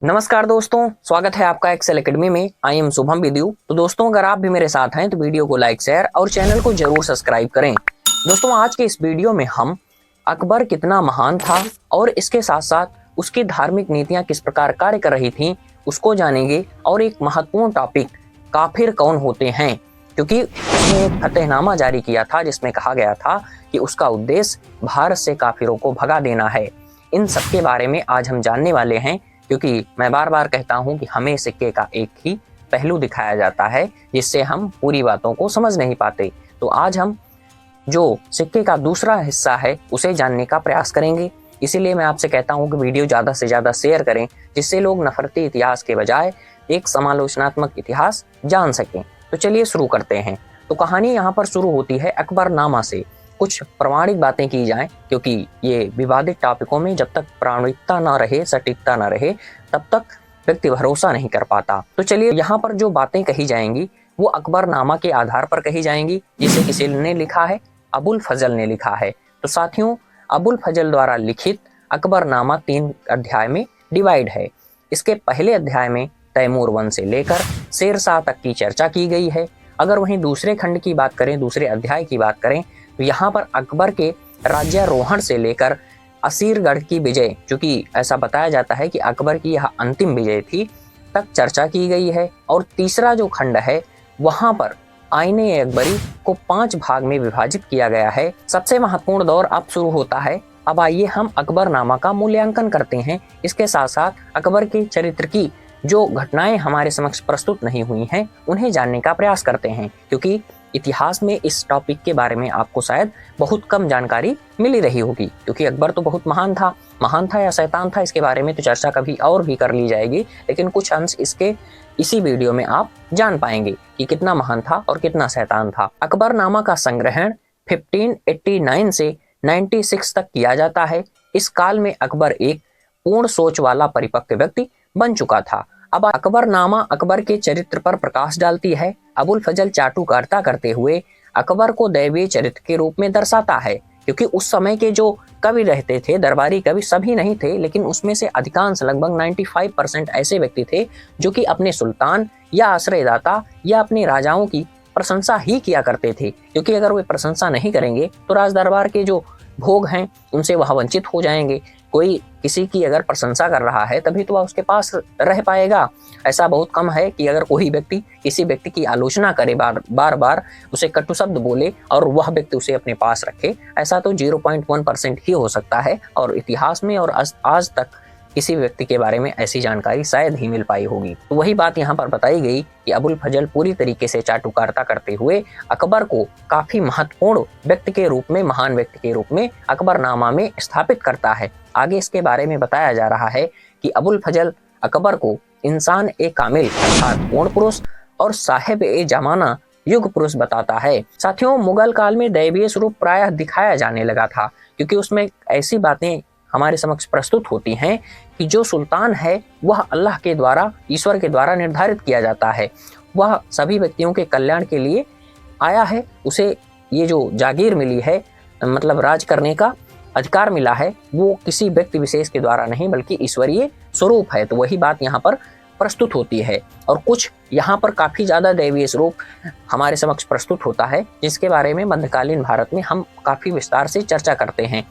नमस्कार दोस्तों, स्वागत है आपका एक्सेल एकेडमी में। I am Shubham विद्यु। तो दोस्तों, अगर आप भी मेरे साथ हैं तो वीडियो को लाइक, शेयर और चैनल को जरूर सब्सक्राइब करें। दोस्तों, आज के इस वीडियो में हम अकबर कितना महान था और इसके साथ साथ उसकी धार्मिक नीतियां किस प्रकार कार्य कर रही थीं उसको जानेंगे। और एक महत्वपूर्ण टॉपिक, काफिर कौन होते हैं, क्योंकि उसने एक फतेहनामा जारी किया था जिसमें कहा गया था कि उसका उद्देश्य भारत से काफिरों को भगा देना है। इन सब के बारे में आज हम जानने वाले हैं, क्योंकि मैं बार बार कहता हूं कि हमें सिक्के का एक ही पहलू दिखाया जाता है जिससे हम पूरी बातों को समझ नहीं पाते। तो आज हम जो सिक्के का दूसरा हिस्सा है उसे जानने का प्रयास करेंगे। इसीलिए मैं आपसे कहता हूं कि वीडियो ज़्यादा से ज़्यादा शेयर करें, जिससे लोग नफरती इतिहास के बजाय एक समालोचनात्मक इतिहास जान सकें। तो चलिए शुरू करते हैं। तो कहानी यहाँ पर शुरू होती है अकबरनामा से। कुछ प्रामाणिक बातें की जाएं, क्योंकि ये विवादित टॉपिकों में जब तक प्रामाणिकता ना रहे, सटीकता ना रहे, तब तक व्यक्ति भरोसा नहीं कर पाता। तो चलिए, यहाँ पर जो बातें कही जाएंगी वो अकबरनामा के आधार पर कही जाएंगी, जिसे किसी ने लिखा है, अबुल फजल ने लिखा है। तो साथियों, अबुल फजल द्वारा लिखित अकबरनामा 3 अध्याय में डिवाइड है। इसके पहले अध्याय में तैमूर वंश से लेकर शेरशाह तक की चर्चा की गई है। अगर वहीं दूसरे खंड की बात करें, दूसरे अध्याय की बात करें, तो यहाँ पर अकबर के राज्यारोहण से लेकर असीरगढ़ की विजय, चूंकि ऐसा बताया जाता है कि अकबर की यह अंतिम विजय थी, तक चर्चा की गई है। और तीसरा जो खंड है वहां पर आईने अकबरी को 5 भाग में विभाजित किया गया है। सबसे महत्वपूर्ण दौर अब शुरू होता है। अब आइए हम अकबरनामा का मूल्यांकन करते हैं। इसके साथ साथ अकबर के चरित्र की जो घटनाएं हमारे समक्ष प्रस्तुत नहीं हुई हैं उन्हें जानने का प्रयास करते हैं, क्योंकि इतिहास में इस टॉपिक के बारे में आपको शायद बहुत कम जानकारी मिली रही होगी। क्योंकि अकबर तो बहुत महान था या शैतान था, इसके बारे में तो चर्चा कभी और भी कर ली जाएगी, लेकिन कुछ अंश इसके इसी वीडियो में आप जान पाएंगे कि कितना महान था और कितना शैतान था। अकबरनामा का संग्रहण 1589 से 96 तक किया जाता है। इस काल में अकबर एक पूर्ण सोच वाला परिपक्व व्यक्ति बन चुका था। अब अकबरनामा अकबर के चरित्र पर प्रकाश डालती है। अबुल फजल चाटुकारिता करते हुए अकबर को दैवीय चरित्र के रूप में दर्शाता है, क्योंकि उस समय के जो कवि रहते थे, दरबारी कवि, सभी नहीं थे, लेकिन उसमें से अधिकांश, लगभग 95% ऐसे व्यक्ति थे जो कि अपने सुल्तान या आश्रयदाता या अपने राजाओं की प्रशंसा ही किया करते थे। क्योंकि अगर वे प्रशंसा नहीं करेंगे तो राज दरबार के जो भोग हैं उनसे वह वंचित हो जाएंगे। कोई किसी की अगर प्रशंसा कर रहा है तभी तो वह उसके पास रह पाएगा। ऐसा बहुत कम है कि अगर कोई व्यक्ति किसी व्यक्ति की आलोचना करे, बार बार उसे कटु शब्द बोले और वह व्यक्ति उसे अपने पास रखे, ऐसा तो 0.1% ही हो सकता है। और इतिहास में और आज तक किसी व्यक्ति के बारे में ऐसी जानकारी शायद ही मिल पाई होगी। तो वही बात यहाँ पर बताई गई कि अबुल फजल पूरी तरीके से चाटुकारिता करते हुए अकबर को काफी महत्वपूर्ण व्यक्ति के रूप में, महान व्यक्ति के रूप में अकबरनामा में स्थापित करता है। आगे इसके बारे में बताया जा रहा है कि अबुल फजल अकबर को इंसान ए कामिल अर्थात पूर्ण पुरुष और साहेब ए जमाना युग पुरुष बताता है। साथियों, मुगल काल में दैवीय स्वरूप प्रायः दिखाया जाने लगा था, क्योंकि उसमें ऐसी बातें हमारे समक्ष प्रस्तुत होती हैं कि जो सुल्तान है वह अल्लाह के द्वारा, ईश्वर के द्वारा निर्धारित किया जाता है। वह सभी व्यक्तियों के कल्याण के लिए आया है। उसे ये जो जागीर मिली है, मतलब राज करने का अधिकार मिला है, वो किसी व्यक्ति विशेष के द्वारा नहीं बल्कि ईश्वरीय स्वरूप है। तो वही बात यहाँ पर प्रस्तुत होती है। और कुछ यहाँ पर काफी ज्यादा दैवीय स्वरूप हमारे समक्ष प्रस्तुत होता है, जिसके बारे में मध्यकालीन भारत में हम काफी विस्तार से चर्चा करते हैं।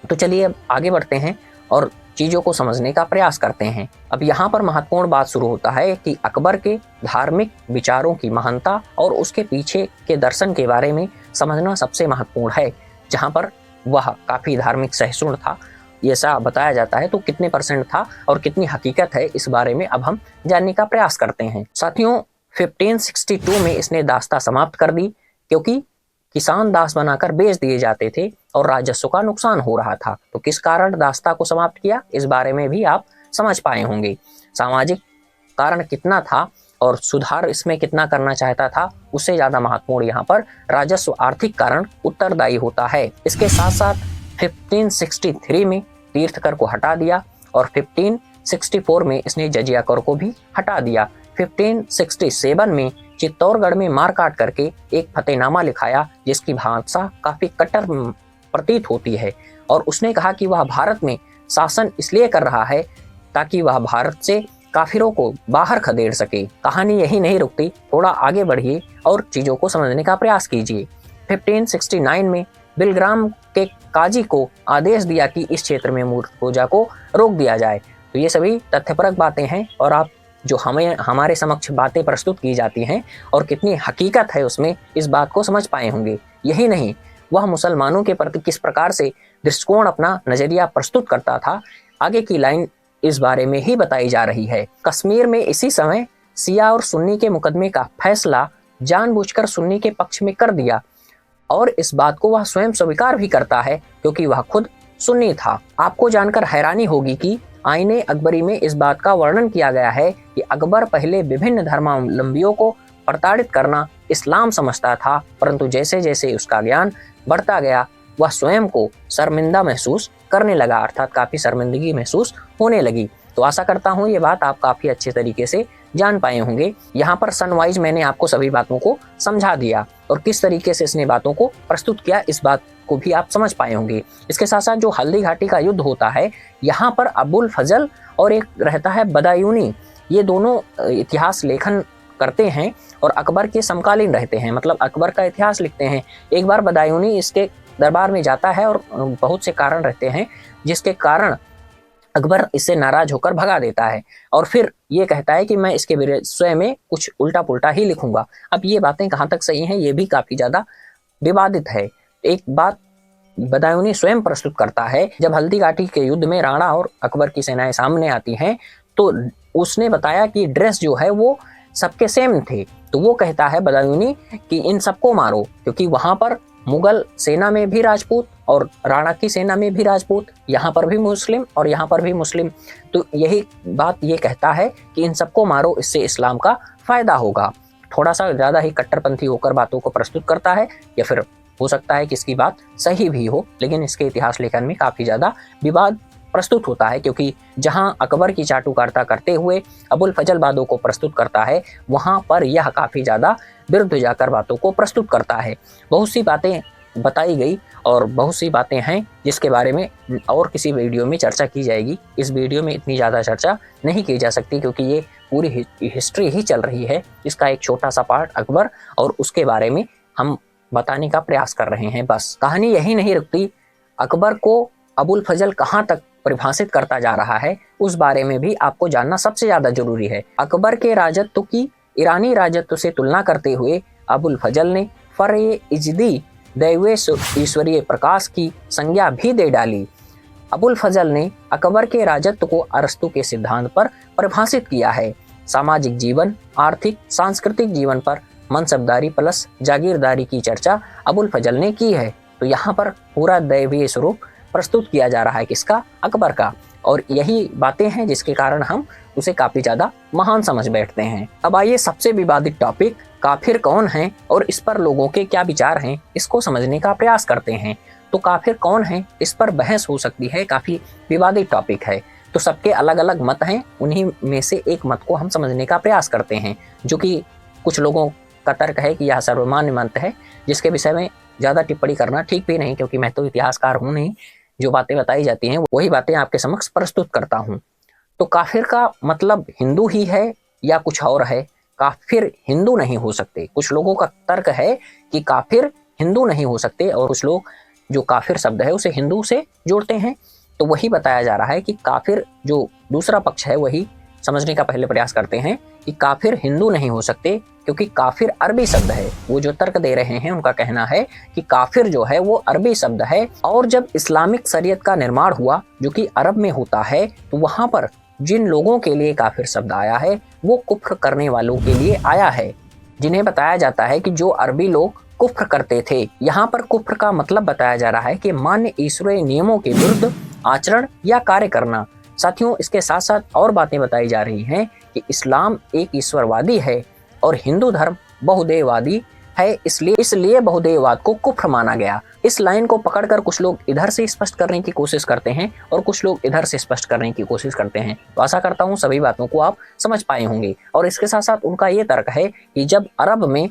तो चलिए अब आगे बढ़ते हैं और चीजों को समझने का प्रयास करते हैं। अब यहाँ पर महत्वपूर्ण बात शुरू होता है कि अकबर के धार्मिक विचारों की महानता और उसके पीछे के दर्शन के बारे में समझना सबसे महत्वपूर्ण है। जहाँ पर वह काफी धार्मिक सहिष्णु था, ऐसा बताया जाता है। तो कितने % था और कितनी हकीकत है, इस बारे में अब हम जानने का प्रयास करते हैं। साथियों, 1562 में इसने दास्ता समाप्त कर दी, क्योंकि किसान दास बनाकर बेच दिए जाते थे और राजस्व का नुकसान हो रहा था। तो किस कारण दास्ता को समाप्त किया, इस बारे में भी आप समझ पाए होंगे। सामाजिक कारण कितना था और सुधार इसमें कितना करना चाहता था, उससे ज्यादा महत्वपूर्ण यहाँ पर राजस्व, आर्थिक कारण उत्तरदायी होता है। इसके साथ साथ 1563 में तीर्थकर को हटा दिया और 1564 में इसने जजिया कर को भी हटा दिया। 1567 में चित्तौड़गढ़ में मार काट करके एक फतेहनामा लिखाया, जिसकी भाषा काफी कट्टर प्रतीत होती है। और उसने कहा कि वह भारत में शासन इसलिए कर रहा है ताकि वह भारत से काफिरों को बाहर खदेड़ सके। कहानी यही नहीं रुकती, थोड़ा आगे बढ़िए और चीजों को समझने का प्रयास कीजिए। 1569 में बिलग्राम के काजी को आदेश दिया कि इस क्षेत्र में मूर्ति पूजा को रोक दिया जाए। तो ये सभी तथ्यपरक बातें हैं और आप जो हमारे समक्ष बातें प्रस्तुत की जाती हैं और कितनी हकीकत है उसमें, इस बात को समझ पाए होंगे। यही नहीं, वह मुसलमानों के प्रति किस प्रकार से दृष्टिकोण, अपना नजरिया प्रस्तुत करता था, आगे की लाइन इस बारे में ही बताई जा रही है। कश्मीर में इसी समय सिया और सुन्नी के मुकदमे का फैसला जानबूझकर सुन्नी के पक्ष में कर दिया और इस बात को वह स्वयं स्वीकार भी करता है क्योंकि वह खुद सुन्नी था। आपको जानकर हैरानी होगी कि आईने अकबरी में इस बात का वर्णन किया गया है कि अकबर पहले विभिन्न धर्मावलंबियों को प्रताड़ित करना इस्लाम समझता था, परंतु जैसे जैसे उसका ज्ञान बढ़ता गया वह स्वयं को शर्मिंदा महसूस करने लगा, अर्थात काफी शर्मिंदगी महसूस होने लगी। तो आशा करता हूँ ये बात आप काफी अच्छे तरीके से जान पाए होंगे। यहाँ पर सनवाइज मैंने आपको सभी बातों को समझा दिया और किस तरीके से इसने बातों को प्रस्तुत किया, इस बात को भी आप समझ पाए होंगे। इसके साथ साथ जो हल्दी घाटी का युद्ध होता है, यहाँ पर अबुल फजल और एक रहता है बदायूनी, ये दोनों इतिहास लेखन करते हैं और अकबर के समकालीन रहते हैं, मतलब अकबर का इतिहास लिखते हैं। एक बार बदायूनी इसके दरबार में जाता है और बहुत से कारण रहते हैं जिसके कारण अकबर इससे नाराज होकर भगा देता है और फिर ये कहता है कि मैं इसके विषय में कुछ उल्टा पुल्टा ही लिखूंगा। अब ये बातें कहाँ तक सही हैं, ये भी काफी ज्यादा विवादित है। एक बात बदायूनी स्वयं प्रस्तुत करता है, जब हल्दी घाटी के युद्ध में राणा और अकबर की सेनाएं सामने आती हैं तो उसने बताया कि ड्रेस जो है वो सबके सेम थे। तो वो कहता है बदायूनी कि इन सबको मारो, क्योंकि वहां पर मुगल सेना में भी राजपूत और राणा की सेना में भी राजपूत, यहाँ पर भी मुस्लिम और यहाँ पर भी मुस्लिम। तो यही बात ये कहता है कि इन सबको मारो, इससे इस्लाम का फायदा होगा। थोड़ा सा ज़्यादा ही कट्टरपंथी होकर बातों को प्रस्तुत करता है, या फिर हो सकता है कि इसकी बात सही भी हो, लेकिन इसके इतिहास लेखन में काफ़ी ज़्यादा विवाद प्रस्तुत होता है, क्योंकि जहां अकबर की चाटुकारिता करते हुए अबुल फजल बातों को प्रस्तुत करता है, वहां पर यह काफ़ी ज़्यादा विरुद्ध जाकर बातों को प्रस्तुत करता है। बहुत सी बातें बताई गई और बहुत सी बातें हैं जिसके बारे में और किसी वीडियो में चर्चा की जाएगी। इस वीडियो में इतनी ज़्यादा चर्चा नहीं की जा सकती क्योंकि ये पूरी हिस्ट्री ही चल रही है। इसका एक छोटा सा पार्ट अकबर और उसके बारे में हम बताने का प्रयास कर रहे हैं। बस कहानी यही नहीं रुकती, अकबर को अबुल फजल कहाँ तक परिभाषित करता जा रहा है उस बारे में भी आपको जानना सबसे ज़्यादा जरूरी है। अकबर के राजत्व की ईरानी राजत्व से तुलना करते हुए अबुल फजल ने फर-ए-इजदी दैवीय ईश्वरीय प्रकाश की संज्ञा भी दे डाली। अबुल फजल ने अकबर के राजत्व को अरस्तु के सिद्धांत पर परिभाषित किया है। सामाजिक जीवन, आर्थिक सांस्कृतिक जीवन पर मनसबदारी प्लस जागीरदारी की चर्चा अबुल फजल ने की है। तो यहाँ पर पूरा दैवीय स्वरूप प्रस्तुत किया जा रहा है किसका? अकबर का। और यही बातें हैं जिसके कारण हम उसे काफी ज्यादा महान समझ बैठते हैं। अब आइए सबसे विवादित टॉपिक काफिर कौन है और इस पर लोगों के क्या विचार हैं, इसको समझने का प्रयास करते हैं। तो काफिर कौन है, इस पर बहस हो सकती है, काफी विवादित टॉपिक है। तो सबके अलग अलग मत हैं, उन्हीं में से एक मत को हम समझने का प्रयास करते हैं, जो कि कुछ लोगों का तर्क है कि यह सर्वमान्य मत है, जिसके विषय में ज्यादा टिप्पणी करना ठीक भी नहीं, क्योंकि मैं तो इतिहासकार हूं नहीं। जो बातें बताई जाती हैं वही बातें आपके समक्ष प्रस्तुत करता हूं। तो काफिर का मतलब हिंदू ही है या कुछ और है? काफिर हिंदू नहीं हो सकते। कुछ लोगों का तर्क है कि काफिर हिंदू नहीं हो सकते और कुछ लोग जो काफिर शब्द है उसे हिंदू से जोड़ते हैं। तो वही बताया जा रहा है कि काफिर जो दूसरा पक्ष है वही समझने का पहले प्रयास करते हैं कि काफिर हिंदू नहीं हो सकते, क्योंकि काफिर अरबी शब्द है। वो जो तर्क दे रहे हैं उनका कहना है कि काफिर जो है वो अरबी शब्द है, और जब इस्लामिक शरीयत का निर्माण हुआ जो कि अरब में होता है, तो वहां पर जिन लोगों के लिए काफिर शब्द आया है वो कुफ्र करने वालों के लिए आया है, जिन्हें बताया जाता है कि जो अरबी लोग कुफ्र करते थे। यहाँ पर कुफ्र का मतलब बताया जा रहा है कि मान्य ईश्वरीय नियमों के विरुद्ध आचरण या कार्य करना। साथियों, इसके साथ साथ और बातें बताई जा रही हैं कि इस्लाम एक ईश्वरवादी है और हिंदू धर्म बहुदेववादी है, इसलिए बहुदेववाद को कुफ्र माना गया। इस लाइन को पकड़कर कुछ लोग इधर से स्पष्ट करने की कोशिश करते हैं और कुछ लोग इधर से स्पष्ट करने की कोशिश करते हैं। तो आशा करता हूँ सभी बातों को आप समझ पाए होंगे। और इसके साथ साथ उनका ये तर्क है कि जब अरब में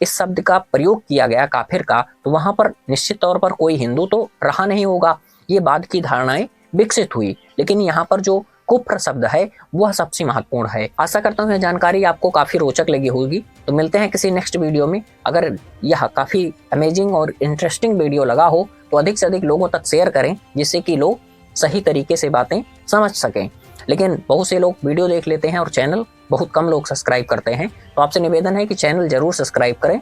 इस शब्द का प्रयोग किया गया काफिर का, तो वहां पर निश्चित तौर पर कोई हिंदू तो रहा नहीं होगा। ये बाद की धारणाएं विकसित हुई, लेकिन यहाँ पर जो कुफ्र शब्द है वह सबसे महत्वपूर्ण है। आशा करता हूँ यह जानकारी आपको काफी रोचक लगी होगी। तो मिलते हैं किसी नेक्स्ट वीडियो में। अगर यह काफी अमेजिंग और इंटरेस्टिंग वीडियो लगा हो तो अधिक से अधिक लोगों तक शेयर करें, जिससे कि लोग सही तरीके से बातें समझ सकें। लेकिन बहुत से लोग वीडियो देख लेते हैं और चैनल बहुत कम लोग सब्सक्राइब करते हैं। तो आपसे निवेदन है कि चैनल जरूर सब्सक्राइब करें।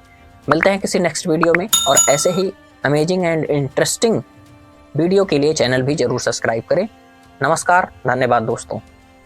मिलते हैं किसी नेक्स्ट वीडियो में, और ऐसे ही अमेजिंग एंड इंटरेस्टिंग वीडियो के लिए चैनल भी जरूर सब्सक्राइब करें। नमस्कार, धन्यवाद दोस्तों।